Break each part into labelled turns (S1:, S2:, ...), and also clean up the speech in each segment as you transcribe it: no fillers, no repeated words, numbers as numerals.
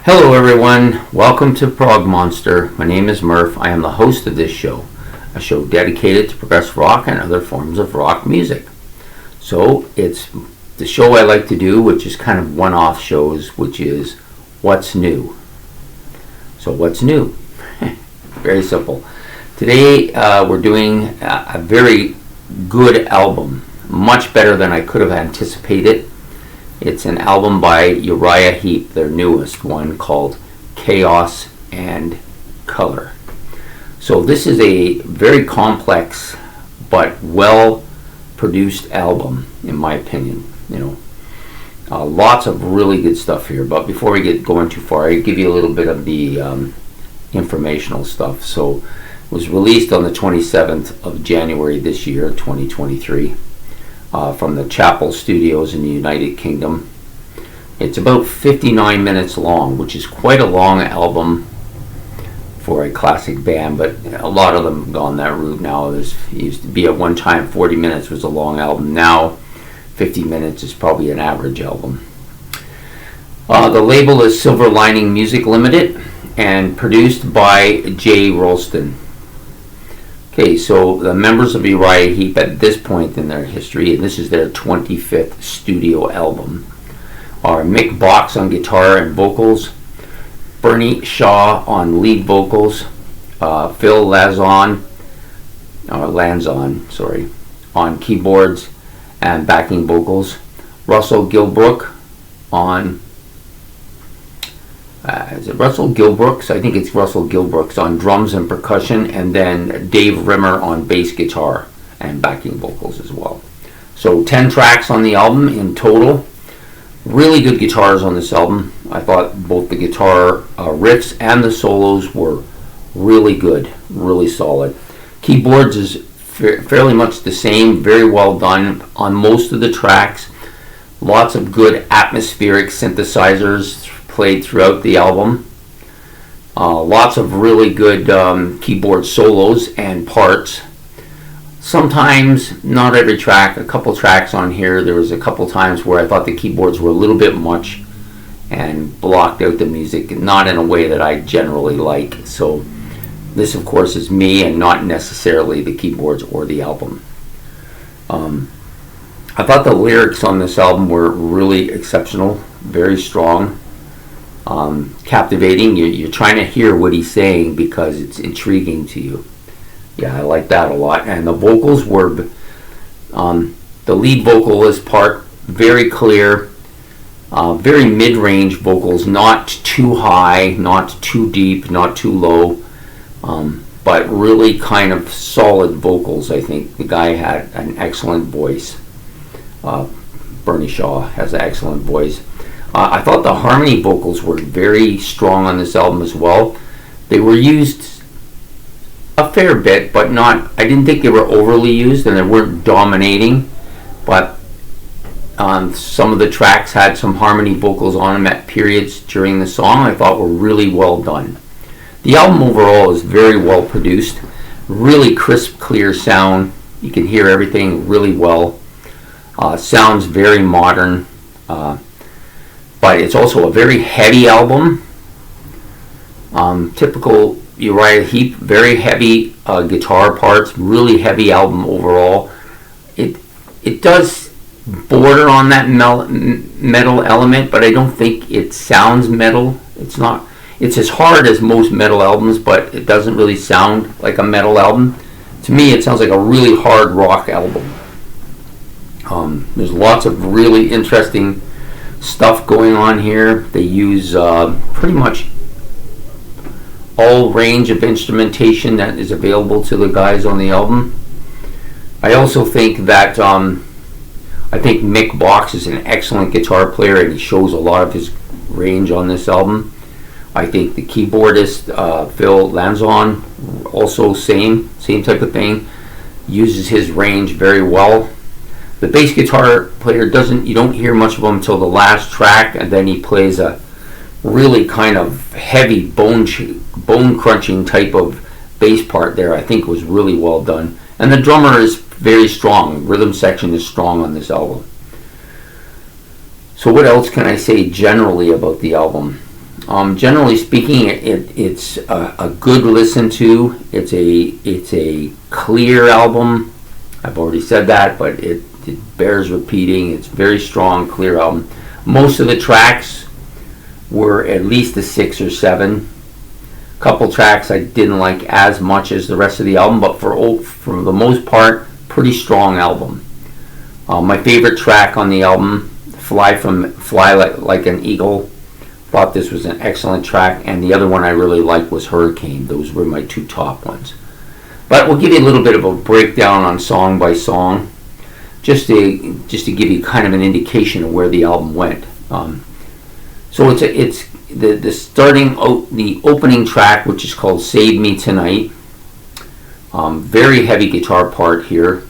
S1: Hello everyone, welcome to Prog Monster. My name is Murph. I am the host of this show, a show dedicated to progressive rock and other forms of rock music. So it's the show I like to do, which is kind of one-off shows, which is What's New. So what's new? Very simple. Today we're doing a very good album, much better than I could have anticipated. It's an album by Uriah Heep, their newest one, called Chaos and Color. So this is a very complex but well-produced album, in my opinion. Lots of really good stuff here. But before we get going too far, I give you a little bit of the informational stuff. So it was released on the 27th of January this year, 2023. From the Chapel Studios in the United Kingdom. It's about 59 minutes long, which is quite a long album for a classic band, but a lot of them have gone that route now. It used to be at one time 40 minutes was a long album. Now 50 minutes is probably an average album. The label is Silver Lining Music Limited and produced by Jay Rolston. Okay, so the members of Uriah Heep at this point in their history, and this is their 25th studio album, are Mick Box on guitar and vocals, Bernie Shaw on lead vocals, Phil Lanzon on keyboards and backing vocals, Russell Gilbrook on is it Russell Gilbrooks? I think it's Russell Gilbrooks on drums and percussion, and then Dave Rimmer on bass guitar and backing vocals as well. So 10 tracks on the album in total. Really good guitars on this album. I thought both the guitar riffs and the solos were really good, really solid. Keyboards is fairly much the same, very well done on most of the tracks. Lots of good atmospheric synthesizers played throughout the album. Lots of really good keyboard solos and parts. Sometimes, not every track, a couple tracks on here, there was a couple times where I thought the keyboards were a little bit much and blocked out the music, not in a way that I generally like. So this, of course, is me and not necessarily the keyboards or the album. I thought the lyrics on this album were really exceptional, very strong. Captivating. You're trying to hear what he's saying because it's intriguing to you. Yeah, I like that a lot. And the vocals were the lead vocalist part, very clear, very mid-range vocals, not too high, not too deep, not too low, but really kind of solid vocals. I think the guy had an excellent voice. Bernie Shaw has an excellent voice. I thought the harmony vocals were very strong on this album as well. They were used a fair bit, but not, I didn't think they were overly used and they weren't dominating, but some of the tracks had some harmony vocals on them at periods during the song I thought were really well done. The album overall is very well produced, really crisp, clear sound. You can hear everything really well. Sounds very modern. But it's also a very heavy album. Typical Uriah Heep, very heavy guitar parts, really heavy album overall. It does border on that metal element, but I don't think it sounds metal. It's as hard as most metal albums, but it doesn't really sound like a metal album. To me, it sounds like a really hard rock album. There's lots of really interesting stuff going on here. They use pretty much all range of instrumentation that is available to the guys on the album. I also think that I think Mick Box is an excellent guitar player and he shows a lot of his range on this album. I think the keyboardist Phil Lanzon, also same type of thing, uses his range very well. The bass guitar player you don't hear much of him until the last track, and then he plays a really kind of heavy bone crunching type of bass part there. I think was really well done. And the drummer is very strong. Rhythm section is strong on this album. So what else can I say generally about the album? Generally speaking, it's a good listen to. It's a clear album. I've already said that, but it bears repeating. It's a very strong, clear album. Most of the tracks were at least a 6 or 7. A couple tracks I didn't like as much as the rest of the album, but for the most part, pretty strong album. My favorite track on the album, Fly Like an Eagle. Thought this was an excellent track, and the other one I really liked was Hurricane. Those were my 2 top ones. But we'll give you a little bit of a breakdown on song by song, just to give you kind of an indication of where the album went. So it's the opening track, which is called "Save Me Tonight." Very heavy guitar part here.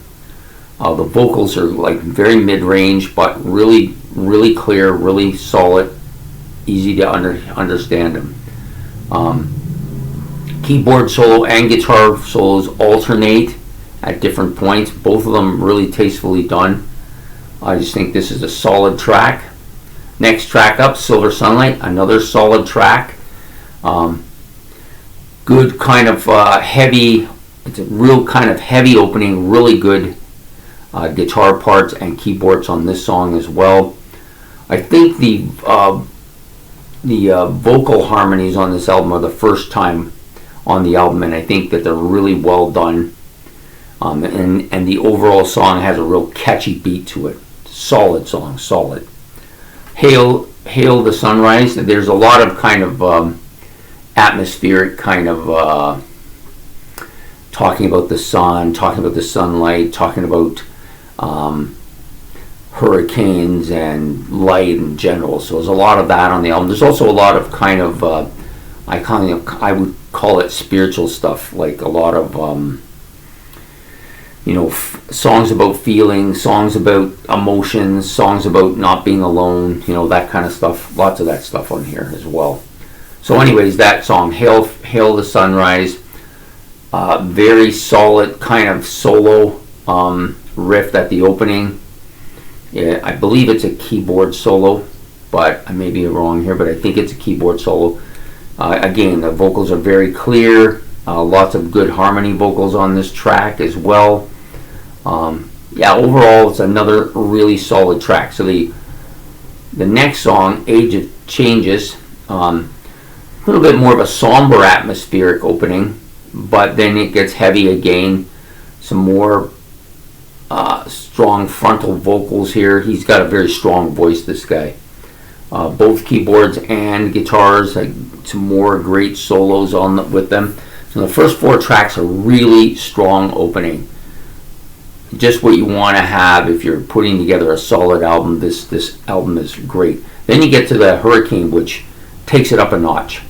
S1: The vocals are like very mid-range, but really, really clear, really solid, easy to understand them. Keyboard solo and guitar solos alternate at different points. Both of them really tastefully done. I just think this is a solid track. Next track up, Silver Sunlight, another solid track. Good kind of heavy. It's a real kind of heavy opening. Really good guitar parts and keyboards on this song as well. I think the vocal harmonies on this album are the first time on the album, and I think that they're really well done. And the overall song has a real catchy beat to it. Solid song, solid. Hail the Sunrise. There's a lot of kind of atmospheric kind of talking about the sun, talking about the sunlight, talking about hurricanes and light in general. So there's a lot of that on the album. There's also a lot of kind of I would call it spiritual stuff, like a lot of songs about feelings, songs about emotions, songs about not being alone, that kind of stuff. Lots of that stuff on here as well. So anyways, that song, Hail the Sunrise, very solid kind of solo riff at the opening. Yeah, I believe it's a keyboard solo, but I may be wrong here, but I think it's a keyboard solo. Again, the vocals are very clear. Lots of good harmony vocals on this track as well. Overall, it's another really solid track. So the next song, Age of Changes, a little bit more of a somber atmospheric opening, but then it gets heavy again. Some more strong frontal vocals here. He's got a very strong voice, this guy. Both keyboards and guitars, some more great solos with them. So the first 4 tracks are really strong opening. Just what you want to have if you're putting together a solid album. This album is great. Then you get to the Hurricane, which takes it up a notch.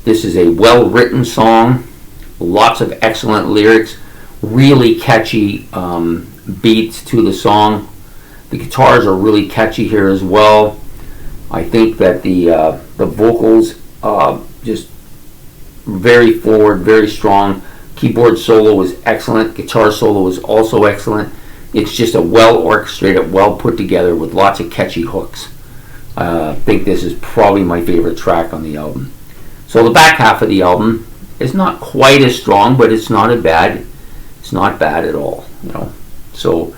S1: This is a well-written song, lots of excellent lyrics, really catchy beats to the song. The guitars are really catchy here as well. I think that the vocals just very forward, very strong. Keyboard solo was excellent. Guitar solo was also excellent. It's just a well orchestrated, well put together with lots of catchy hooks. I think this is probably my favorite track on the album. So the back half of the album is not quite as strong, but it's not bad. It's not bad at all, So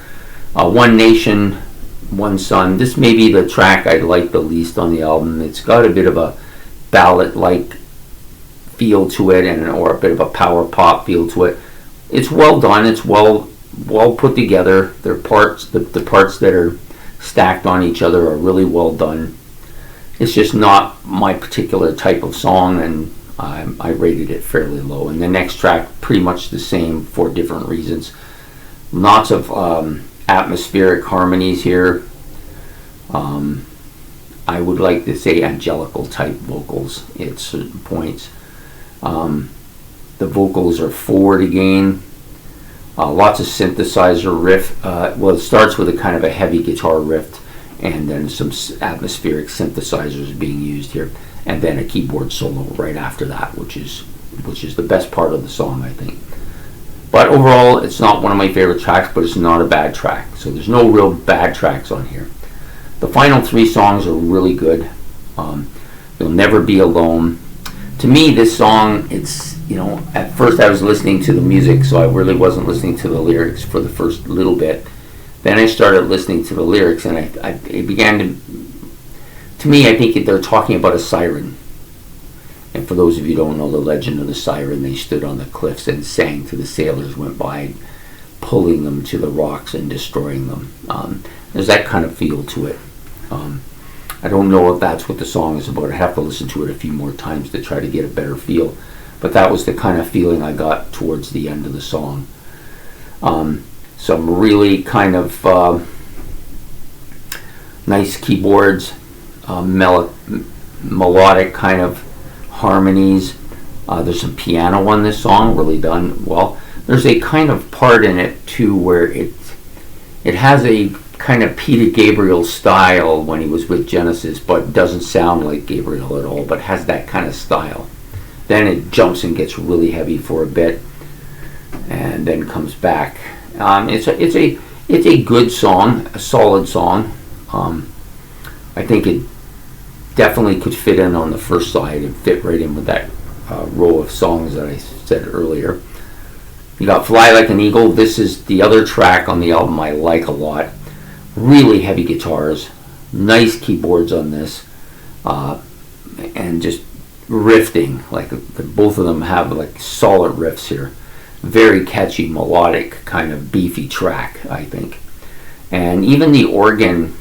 S1: One Nation, One Sun. This may be the track I like the least on the album. It's got a bit of a ballad-like feel to it, or a bit of a power pop feel to it. It's well done. It's well put together. The parts that are stacked on each other are really well done. It's just not my particular type of song, and I rated it fairly low. And the next track, pretty much the same for different reasons. Lots of atmospheric harmonies here. I would like to say angelical type vocals at certain points. The vocals are forward again. Lots of synthesizer riff. It starts with a kind of a heavy guitar riff, and then some atmospheric synthesizers being used here, and then a keyboard solo right after that, which is the best part of the song, I think. But overall, it's not one of my favorite tracks, but it's not a bad track. So there's no real bad tracks on here. The final 3 songs are really good. You'll Never Be Alone. To me, this song, it's, at first I was listening to the music, so I really wasn't listening to the lyrics for the first little bit. Then I started listening to the lyrics, and it began to me, I think they're talking about a siren. And for those of you who don't know the legend of the siren, they stood on the cliffs and sang to the sailors went by, pulling them to the rocks and destroying them. There's that kind of feel to it. I don't know if that's what the song is about. I have to listen to it a few more times to try to get a better feel. But that was the kind of feeling I got towards the end of the song. Some really kind of nice keyboards, melodic kind of harmonies. There's some piano on this song, really done well. There's a kind of part in it too where it has a kind of Peter Gabriel style when he was with Genesis, but doesn't sound like Gabriel at all, but has that kind of style. Then it jumps and gets really heavy for a bit, and then comes back. It's a good song, a solid song. I think it definitely could fit in on the first side and fit right in with that row of songs that I said earlier. You got Fly Like an Eagle. This is the other track on the album I like a lot. Really heavy guitars, nice keyboards on this, and just riffing. Like both of them have like solid riffs here. Very catchy, melodic, kind of beefy track, I think. And even the organ,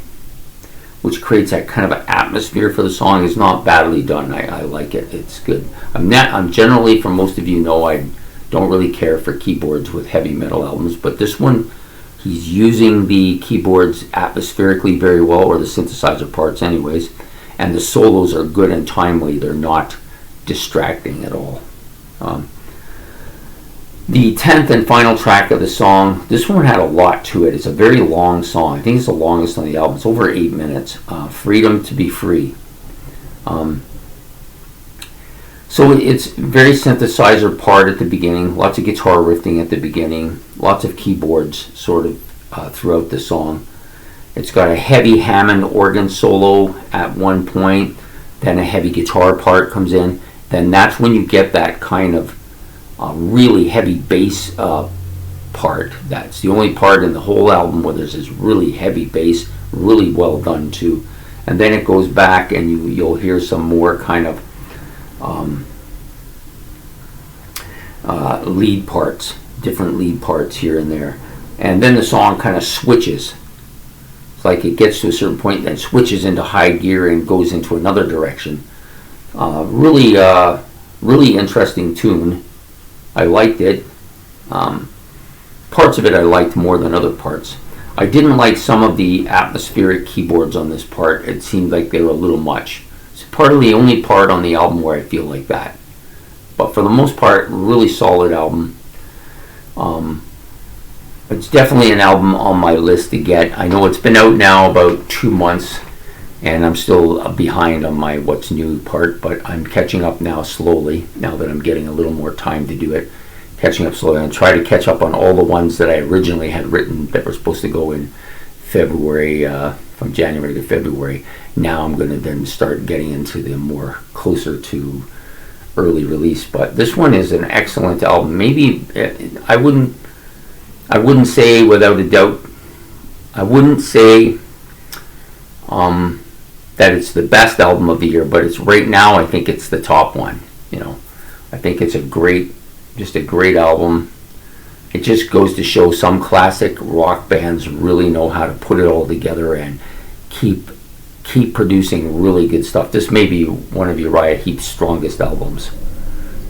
S1: which creates that kind of an atmosphere for the song, is not badly done. I like it. It's good. I'm generally, for most of you know, I don't really care for keyboards with heavy metal albums, but this one, he's using the keyboards atmospherically very well, or the synthesizer parts anyways, and the solos are good and timely. They're not distracting at all. The 10th and final track of the song, this one had a lot to it. It's a very long song. I think it's the longest on the album. It's over 8 minutes. Freedom to Be Free. So it's very synthesizer part at the beginning, lots of guitar riffing at the beginning, lots of keyboards sort of throughout the song. It's got a heavy Hammond organ solo at one point, then a heavy guitar part comes in, then that's when you get that kind of really heavy bass part. That's the only part in the whole album where there's this really heavy bass, really well done too. And then it goes back and you'll hear some more kind of lead parts, different lead parts here and there. And then the song kind of switches. It's like it gets to a certain point and then switches into high gear and goes into another direction. Really interesting tune. I liked it. Parts of it I liked more than other parts. I didn't like some of the atmospheric keyboards on this part. It seemed like they were a little much. It's part of the only part on the album where I feel like that. But for the most part, really solid album. It's definitely an album on my list to get. I know it's been out now about 2 months, and I'm still behind on my what's new part, but I'm catching up now slowly, now that I'm getting a little more time to do it. Catching up slowly. I'll try to catch up on all the ones that I originally had written that were supposed to go in February, from January to February. Now I'm going to then start getting into the more closer to early release. But this one is an excellent album. Maybe I wouldn't say without a doubt. I wouldn't say that it's the best album of the year, but it's right now. I think it's the top one. I think it's just a great album. It just goes to show some classic rock bands really know how to put it all together and keep producing really good stuff. This may be one of Uriah Heep's strongest albums,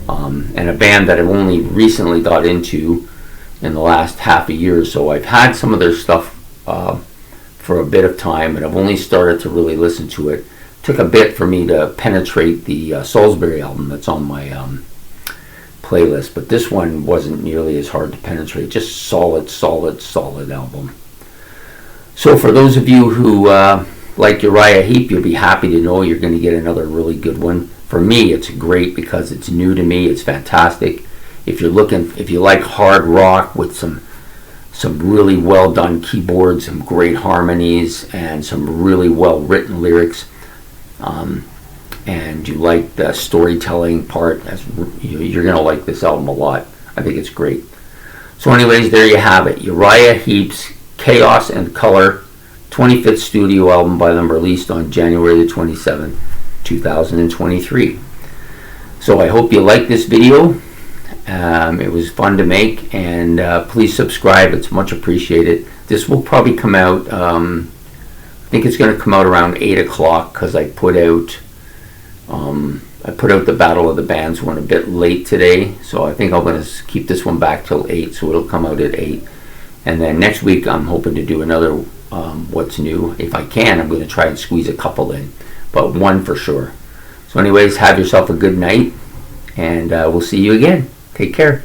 S1: and a band that I've only recently got into in the last half a year or so. I've had some of their stuff for a bit of time, and I've only started to really listen to it. It took a bit for me to penetrate the Salisbury album that's on my playlist, but this one wasn't nearly as hard to penetrate. Just solid album. So for those of you who like Uriah Heep, you'll be happy to know you're going to get another really good one. For me, it's great because it's new to me. It's fantastic. If you like hard rock with some really well done keyboards, some great harmonies, and some really well written lyrics, and you like the storytelling part, you're going to like this album a lot. I think it's great. So anyways, there you have it. Uriah Heep's Chaos and Color 25th studio album by them, released on January the 27th, 2023. So I hope you like this video. It was fun to make, and please subscribe. It's much appreciated. This will probably come out, I think it's going to come out around 8 o'clock because I put out the Battle of the Bands one a bit late today. So I think I'm going to keep this one back till 8, so it'll come out at 8. And then next week I'm hoping to do another What's New. If I can, I'm going to try and squeeze a couple in, but one for sure. So anyways, have yourself a good night, and we'll see you again. Take care.